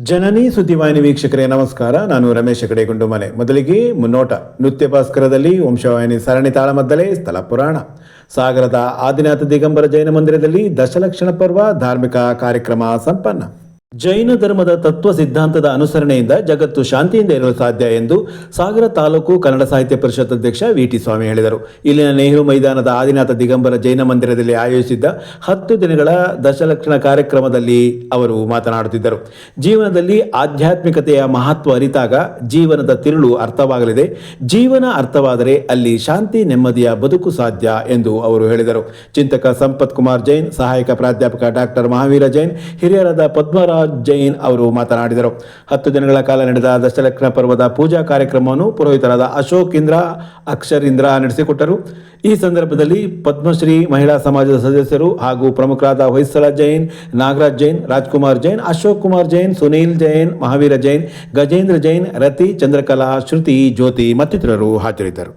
ಜನನಿ ಸುದ್ದಿವಾಹಿನಿ ವೀಕ್ಷಕರೇ ನಮಸ್ಕಾರ. ನಾನು ರಮೇಶ್ ಹೆಗಡೆ ಗುಂಡುಮನೆ. ಮೊದಲಿಗೆ ಮುನ್ನೋಟ. ನೃತ್ಯ ಭಾಸ್ಕರದಲ್ಲಿ ವಂಶವಾಹಿನಿ ಸರಣಿ ತಾಳಮದ್ದಲೆ ಸ್ಥಳ ಪುರಾಣ. ಸಾಗರದ ಆದಿನಾಥ ದಿಗಂಬರ ಜೈನ ಮಂದಿರದಲ್ಲಿ ದಶಲಕ್ಷಣ ಪರ್ವ ಧಾರ್ಮಿಕ ಕಾರ್ಯಕ್ರಮ ಸಂಪನ್ನ. ಜೈನ ಧರ್ಮದ ತತ್ವ ಸಿದ್ಧಾಂತದ ಅನುಸರಣೆಯಿಂದ ಜಗತ್ತು ಶಾಂತಿಯಿಂದ ಇರಲು ಸಾಧ್ಯ ಎಂದು ಸಾಗರ ತಾಲೂಕು ಕನ್ನಡ ಸಾಹಿತ್ಯ ಪರಿಷತ್ ಅಧ್ಯಕ್ಷ ವಿ.ಟಿ. ಸ್ವಾಮಿ ಹೇಳಿದರು. ಇಲ್ಲಿನ ನೆಹರು ಮೈದಾನದ ಆದಿನಾಥ ದಿಗಂಬರ ಜೈನ ಮಂದಿರದಲ್ಲಿ ಆಯೋಜಿಸಿದ್ದ 10 ದಿನಗಳ ದಶಲಕ್ಷಣ ಕಾರ್ಯಕ್ರಮದಲ್ಲಿ ಅವರು ಮಾತನಾಡುತ್ತಿದ್ದರು. ಜೀವನದಲ್ಲಿ ಆಧ್ಯಾತ್ಮಿಕತೆಯ ಮಹತ್ವ ಅರಿತಾಗ ಜೀವನದ ತಿರುಳು ಅರ್ಥವಾಗಲಿದೆ. ಜೀವನ ಅರ್ಥವಾದರೆ ಅಲ್ಲಿ ಶಾಂತಿ ನೆಮ್ಮದಿಯ ಬದುಕು ಸಾಧ್ಯ ಎಂದು ಅವರು ಹೇಳಿದರು. ಚಿಂತಕ ಸಂಪತ್ ಕುಮಾರ್ ಜೈನ್, ಸಹಾಯಕ ಪ್ರಾಧ್ಯಾಪಕ ಡಾಕ್ಟರ್ ಮಹಾವೀರ ಜೈನ್, ಹಿರಿಯರಾದ ಪದ್ಮರಾಜ್ ಜೈನ್ ಅವರು ಮಾತನಾಡಿದರು. 10 ದಿನಗಳ ಕಾಲ ನಡೆದ ದಶಲಕ್ಷಣ ಪರ್ವದ ಪೂಜಾ ಕಾರ್ಯಕ್ರಮವನ್ನು ಪುರೋಹಿತರಾದ ಅಶೋಕ್ ಇಂದ್ರ, ಅಕ್ಷರ್ ಇಂದ್ರ ನಡೆಸಿಕೊಟ್ಟರು. ಈ ಸಂದರ್ಭದಲ್ಲಿ ಪದ್ಮಶ್ರೀ ಮಹಿಳಾ ಸಮಾಜದ ಸದಸ್ಯರು ಹಾಗೂ ಪ್ರಮುಖರಾದ ಹೊಯ್ಸಳ ಜೈನ್, ನಾಗರಾಜ್ ಜೈನ್, ರಾಜ್ಕುಮಾರ್ ಜೈನ್, ಅಶೋಕ್ ಕುಮಾರ್ ಜೈನ್, ಸುನೀಲ್ ಜೈನ್, ಮಹಾವೀರ ಜೈನ್, ಗಜೇಂದ್ರ ಜೈನ್, ರತಿ, ಚಂದ್ರಕಲಾ, ಶ್ರುತಿ, ಜ್ಯೋತಿ ಮತ್ತಿತರರು ಹಾಜರಿದ್ದರು.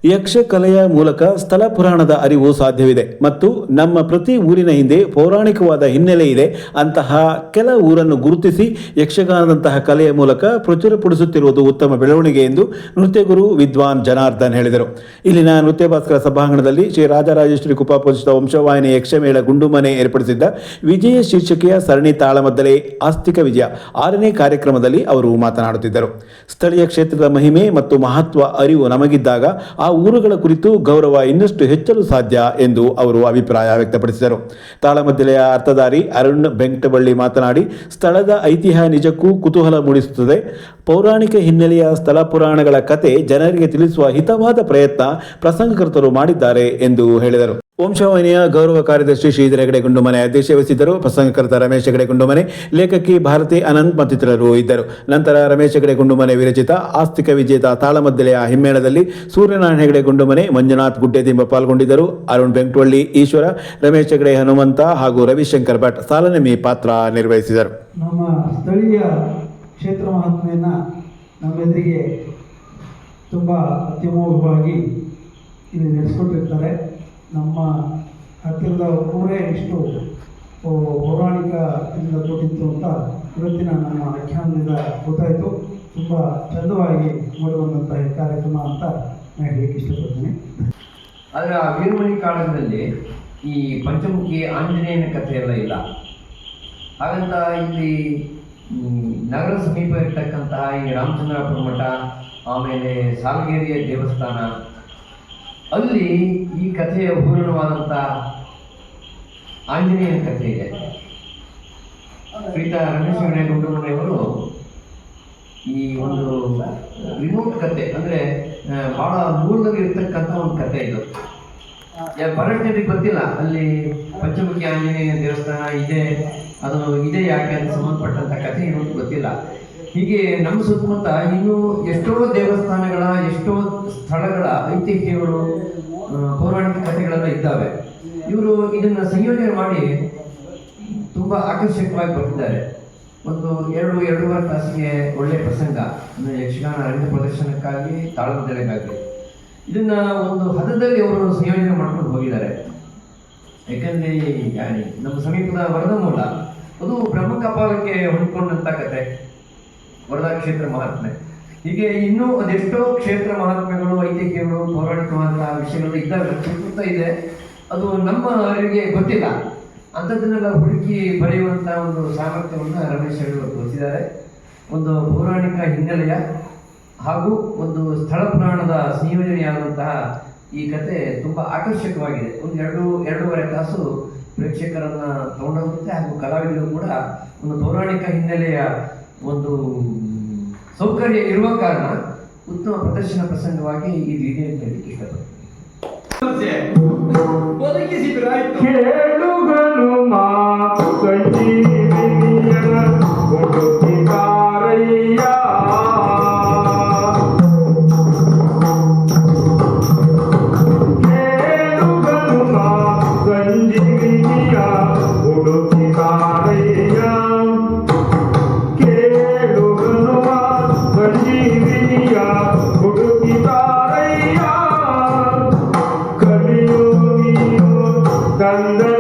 ಯಕ್ಷಕಲೆಯ ಮೂಲಕ ಸ್ಥಳ ಪುರಾಣದ ಅರಿವು ಸಾಧ್ಯವಿದೆ ಮತ್ತು ನಮ್ಮ ಪ್ರತಿ ಊರಿನ ಹಿಂದೆ ಪೌರಾಣಿಕವಾದ ಹಿನ್ನೆಲೆ ಇದೆ. ಅಂತಹ ಕೆಲ ಊರನ್ನು ಗುರುತಿಸಿ ಯಕ್ಷಗಾನದಂತಹ ಕಲೆಯ ಮೂಲಕ ಪ್ರಚುರಪಡಿಸುತ್ತಿರುವುದು ಉತ್ತಮ ಬೆಳವಣಿಗೆ ಎಂದು ನೃತ್ಯಗುರು ವಿದ್ವಾನ್ ಜನಾರ್ದನ್ ಹೇಳಿದರು. ಇಲ್ಲಿನ ನೃತ್ಯ ಭಾಸ್ಕರ ಸಭಾಂಗಣದಲ್ಲಿ ಶ್ರೀ ರಾಜರಾಜೇಶ್ವರಿ ಕುಪಾಪೋಷಿತ ವಂಶವಾಹಿನಿ ಯಕ್ಷಮೇಳ ಗುಂಡುಮನೆ ಏರ್ಪಡಿಸಿದ್ದ ವಿಜಯ ಶೀರ್ಷಿಕೆಯ ಸರಣಿ ತಾಳಮದ್ದಲೆ ಆಸ್ತಿಕ ವಿಜಯ 6ನೇ ಕಾರ್ಯಕ್ರಮದಲ್ಲಿ ಅವರು ಮಾತನಾಡುತ್ತಿದ್ದರು. ಸ್ಥಳೀಯ ಕ್ಷೇತ್ರದ ಮಹಿಮೆ ಮತ್ತು ಮಹತ್ವ ಅರಿವು ನಮಗಿದ್ದಾಗ ಆ ಊರುಗಳ ಕುರಿತು ಗೌರವ ಇನ್ನಷ್ಟು ಹೆಚ್ಚಲು ಸಾಧ್ಯ ಎಂದು ಅವರು ಅಭಿಪ್ರಾಯ ವ್ಯಕ್ತಪಡಿಸಿದರು. ತಾಳಮದ್ದಲೆಯ ಅರ್ಥಧಾರಿ ಅರುಣ್ ಬೆಂಕಟಬಳ್ಳಿ ಮಾತನಾಡಿ, ಸ್ಥಳದ ಐತಿಹ್ಯ ನಿಜಕ್ಕೂ ಕುತೂಹಲ ಮೂಡಿಸುತ್ತದೆ. ಪೌರಾಣಿಕ ಹಿನ್ನೆಲೆಯ ಸ್ಥಳ ಪುರಾಣಗಳ ಕತೆ ಜನರಿಗೆ ತಿಳಿಸುವ ಹಿತವಾದ ಪ್ರಯತ್ನ ಪ್ರಸಂಗಕರ್ತರು ಮಾಡಿದ್ದಾರೆ ಎಂದು ಹೇಳಿದರು. ವಂಶವಾಹಿನಿಯ ಗೌರವ ಕಾರ್ಯದರ್ಶಿ ಶ್ರೀಧರ ಹೆಗಡೆ ಗುಂಡುಮನೆ ಅಧ್ಯಕ್ಷತೆ ವಹಿಸಿದ್ದರು. ಪ್ರಸಂಗಕರ್ತ ರಮೇಶ್ ಹೆಗಡೆ ಗುಂಡುಮನೆ, ಲೇಖಕಿ ಭಾರತಿ ಅನಂತ್ ಮತ್ತಿತರರು ಇದ್ದರು. ನಂತರ ರಮೇಶ್ ಹೆಗಡೆ ಗುಂಡುಮನೆ ವಿರಚಿತ ಆಸ್ತಿಕ ವಿಜೇತ ತಾಳಮದ್ದಲೆಯ ಹಿಮ್ಮೇಳದಲ್ಲಿ ಸೂರ್ಯನಾರಾಯಣ ಹೆಗಡೆ ಗುಂಡುಮನೆ, ಮಂಜುನಾಥ್ ಗುಡ್ಡೆದಿಂಬ ಪಾಲ್ಗೊಂಡಿದ್ದರು. ಅರುಣ್ ಬೆಂಕಟವಳ್ಳಿ, ಈಶ್ವರ, ರಮೇಶ್ ಹೆಗಡೆ ಹನುಮಂತ ಹಾಗೂ ರವಿಶಂಕರ್ ಭಟ್ ಸಾಲನೆಮಿ ಪಾತ್ರ ನಿರ್ವಹಿಸಿದರು. ನಮ್ಮ ಸ್ಥಳೀಯ ಕ್ಷೇತ್ರ ಮಹಾತ್ಮೆಯನ್ನು ನಮ್ಮೆದುರಿಗೆ ತುಂಬ ಅತ್ಯಮೋಘವಾಗಿ ಇಲ್ಲಿ ನಡೆಸ್ಕೊಟ್ಟಿರ್ತಾರೆ. ನಮ್ಮ ಹತ್ತಿರದ ಊರೇ ಇಷ್ಟು ಪೌರಾಣಿಕ ಇಂದ ಕೂಡಿತ್ತು ಅಂತ ಇವತ್ತಿನ ನಮ್ಮ ಆಖ್ಯಾನದಿಂದ ಗೊತ್ತಾಯಿತು. ತುಂಬ ಚಂದವಾಗಿ ಮೂಡುವಂಥ ಈ ಕಾರ್ಯಕ್ರಮ ಅಂತ ನಾನು ಹೇಳಲಿಕ್ಕೆ ಇಷ್ಟಪಡ್ತೀನಿ. ಆದರೆ ಆ ವೀರಮಣಿ ಕಾಲದಲ್ಲಿ ಈ ಪಂಚಮುಖಿ ಆಂಜನೇಯನ ಕಥೆಯೆಲ್ಲ ಇಲ್ಲ. ಹಾಗಂತ ಇಲ್ಲಿ ನಗರ ಸಮೀಪ ಇರ್ತಕ್ಕಂತಹ ಈ ರಾಮಚಂದ್ರಾಪುರ ಮಠ, ಆಮೇಲೆ ಸಾಲಗೇರಿಯ ದೇವಸ್ಥಾನ, ಅಲ್ಲಿ ಈ ಕಥೆಯ ಪೂರ್ಣವಾದಂಥ ಆಂಜನೇಯನ ಕಥೆ ಇದೆ. ಶ್ರೀತ ರಮೇಶ್ ಹೆಗಡೆ ಗುಂಡುಮನೆಯವರು ಈ ಒಂದು ರಿಮೋಟ್ ಕತೆ, ಅಂದರೆ ಬಹಳ ಮೂಲದಲ್ಲಿ ಇರ್ತಕ್ಕಂಥ ಒಂದು ಕತೆ ಇದು. ಬಹಳಷ್ಟು ಗೊತ್ತಿಲ್ಲ ಅಲ್ಲಿ ಪಂಚಮುಖಿ ಆಂಜನೇಯ ದೇವಸ್ಥಾನ ಇದೆ, ಅದು ಇದೆ ಯಾಕೆ ಅಂತ ಸಂಬಂಧಪಟ್ಟಂಥ ಕಥೆ ಇನ್ನೊಂದು ಗೊತ್ತಿಲ್ಲ. ಹೀಗೆ ನಮ್ಮ ಸುತ್ತಮುತ್ತ ಇನ್ನೂ ಎಷ್ಟೋ ದೇವಸ್ಥಾನಗಳ, ಎಷ್ಟೋ ಸ್ಥಳಗಳ ಐತಿಹ್ಯಗಳು, ಪೌರಾಣಿಕ ಕಥೆಗಳೆಲ್ಲ ಇದ್ದಾವೆ. ಇವರು ಇದನ್ನು ಸಂಯೋಜನೆ ಮಾಡಿ ತುಂಬ ಆಕರ್ಷಕವಾಗಿ ಬರ್ತಿದ್ದಾರೆ. ಒಂದು 2-2.5 ತಾಸಿಗೆ ಒಳ್ಳೆಯ ಪ್ರಸಂಗ, ಯಕ್ಷಗಾನ ರಂಗ ಪ್ರದರ್ಶನಕ್ಕಾಗಿ, ತಾಳಮದ್ದಲೆಗಾಗಿ ಇದನ್ನ ಒಂದು ಹದದಲ್ಲಿ ಅವರು ಸಂಯೋಜನೆ ಮಾಡ್ಕೊಂಡು ಹೋಗಿದ್ದಾರೆ. ಯಾಕಂದರೆ ನಮ್ಮ ಸಮೀಪದ ವರದಮೂಲ ಅದು ಬ್ರಹ್ಮಕಪಾಲಕ್ಕೆ ಹೊಂದ್ಕೊಂಡಂಥ ಕತೆ, ವರದಾ ಕ್ಷೇತ್ರ ಮಹಾತ್ಮೆ. ಹೀಗೆ ಇನ್ನೂ ಅದೆಷ್ಟೋ ಕ್ಷೇತ್ರ ಮಹಾತ್ಮೆಗಳು, ಐತಿಹ್ಯಗಳು, ಪೌರಾಣಿಕವಾದ ವಿಷಯಗಳು ಇದ್ದಾವೆ, ಸುತ್ತ ಇದೆ. ಅದು ನಮ್ಮ ಅವರಿಗೆ ಗೊತ್ತಿಲ್ಲ. ಅಂಥದ್ದನ್ನೆಲ್ಲ ಹುಡುಕಿ ಬರೆಯುವಂಥ ಒಂದು ಸಾಮರ್ಥ್ಯವನ್ನು ರಮೇಶ್ ಅವರು ತೋರಿಸಿದ್ದಾರೆ. ಒಂದು ಪೌರಾಣಿಕ ಹಿನ್ನೆಲೆಯ ಹಾಗೂ ಒಂದು ಸ್ಥಳ ಪುರಾಣದ ಸಂಯೋಜನೆಯಾದಂತಹ ಈ ಕತೆ ತುಂಬ ಆಕರ್ಷಕವಾಗಿದೆ. ಒಂದು 2-2.5 ತಾಸು ಪ್ರೇಕ್ಷಕರನ್ನು ತಗೊಂಡೋಗುತ್ತೆ. ಹಾಗೂ ಕಲಾವಿದರು ಕೂಡ ಒಂದು ಪೌರಾಣಿಕ ಹಿನ್ನೆಲೆಯ ಒಂದು ಸೌಕರ್ಯ ಇರುವ ಕಾರಣ ಉತ್ತಮ ಪ್ರದರ್ಶನ ಪ್ರಸಂಗವಾಗಿ ಈ ವಿಡಿಯೋ ಹೇಳಲಿಕ್ಕೆ ಇಷ್ಟಪಡ್ತೀನಿ. Kanda